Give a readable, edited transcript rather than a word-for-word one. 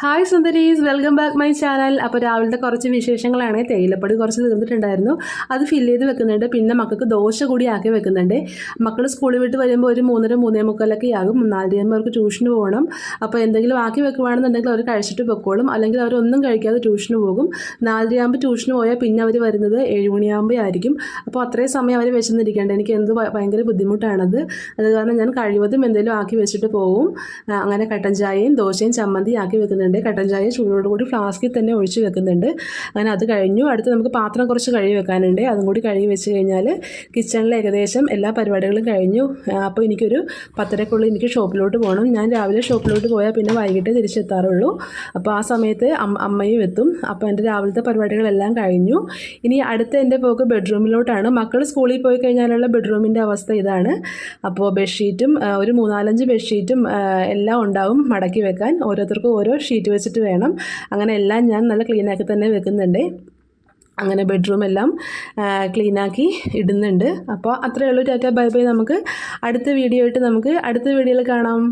Hi സുന്ദരീസ്, welcome back my channel. അപ്പോൾ രാവിലത്തെ കുറച്ച് വിശേഷങ്ങളാണ്. തേയിലപ്പൊടി കുറച്ച് തീർന്നിട്ടുണ്ടായിരുന്നു, അത് ഫില്ല് ചെയ്ത് വെക്കുന്നുണ്ട്. പിന്നെ മക്കൾക്ക് ദോശ കൂടി ആക്കി വെക്കുന്നുണ്ട്. മക്കൾ സ്കൂളിൽ വിട്ട് വരുമ്പോൾ ഒരു 3:30-3:45 ആകും. 4:30 അവർക്ക് ട്യൂഷന് പോകണം. അപ്പോൾ എന്തെങ്കിലും ആക്കി വെക്കുകയാണെന്നുണ്ടെങ്കിൽ അവർ കഴിച്ചിട്ട് വെക്കോളും, അല്ലെങ്കിൽ അവരൊന്നും കഴിക്കാതെ ട്യൂഷന് പോകും. 4:30 ആകുമ്പോൾ ട്യൂഷന് പോയാൽ പിന്നെ അവർ വരുന്നത് 7 മണിയാകുമ്പോൾ ആയിരിക്കും. അപ്പോൾ അത്രയും സമയം അവർ വെച്ചെന്നിരിക്കേണ്ട. എനിക്ക് ഭയങ്കര ബുദ്ധിമുട്ടാണത്. അത് കാരണം ഞാൻ കഴിവതും എന്തെങ്കിലും ആക്കി വെച്ചിട്ട് പോകും. അങ്ങനെ കട്ടൻ ചായയും ദോശയും ചമ്മന്തി ആക്കി വെക്കുന്നുണ്ട്. കട്ടൻ ചായ ചൂടോട് കൂടി ഫ്ലാസ്കിൽ തന്നെ ഒഴിച്ച് വെക്കുന്നുണ്ട്. അങ്ങനെ അത് കഴിഞ്ഞു. അടുത്ത് നമുക്ക് പാത്രം കുറച്ച് കഴുകി വെക്കാനുണ്ട്. അതും കൂടി കഴുകി വെച്ച് കഴിഞ്ഞാൽ കിച്ചണിൽ ഏകദേശം എല്ലാ പരിപാടികളും കഴിഞ്ഞു. അപ്പോൾ എനിക്കൊരു 10:30 എനിക്ക് ഷോപ്പിലോട്ട് പോകണം. ഞാൻ രാവിലെ ഷോപ്പിലോട്ട് പോയാൽ പിന്നെ വൈകിട്ടേ തിരിച്ചെത്താറുള്ളൂ. അപ്പോൾ ആ സമയത്ത് അമ്മയും എത്തും. അപ്പോൾ എൻ്റെ രാവിലത്തെ പരിപാടികളെല്ലാം കഴിഞ്ഞു. ഇനി അടുത്ത എൻ്റെ പോക്ക് ബെഡ്റൂമിലോട്ടാണ്. മക്കൾ സ്കൂളിൽ പോയി കഴിഞ്ഞാലുള്ള ബെഡ്റൂമിൻ്റെ അവസ്ഥ ഇതാണ്. അപ്പോൾ ബെഡ്ഷീറ്റും ഒരു 3-4 ബെഡ്ഷീറ്റും എല്ലാം ഉണ്ടാവും മടക്കി വെക്കാൻ. ഓരോരുത്തർക്കും ഓരോ ഷീറ്റ് വെച്ചിട്ട് വേണം. അങ്ങനെ എല്ലാം ഞാൻ നല്ല ക്ലീനാക്കി തന്നെ വെക്കുന്നുണ്ട്. അങ്ങനെ ബെഡ്റൂം എല്ലാം ക്ലീനാക്കി ഇടുന്നുണ്ട്. അപ്പോൾ അത്രയേ ഉള്ളൂ. Tata bye bye. നമുക്ക് അടുത്ത വീഡിയോ ആയിട്ട് നമുക്ക് അടുത്ത വീഡിയോയിൽ കാണാം.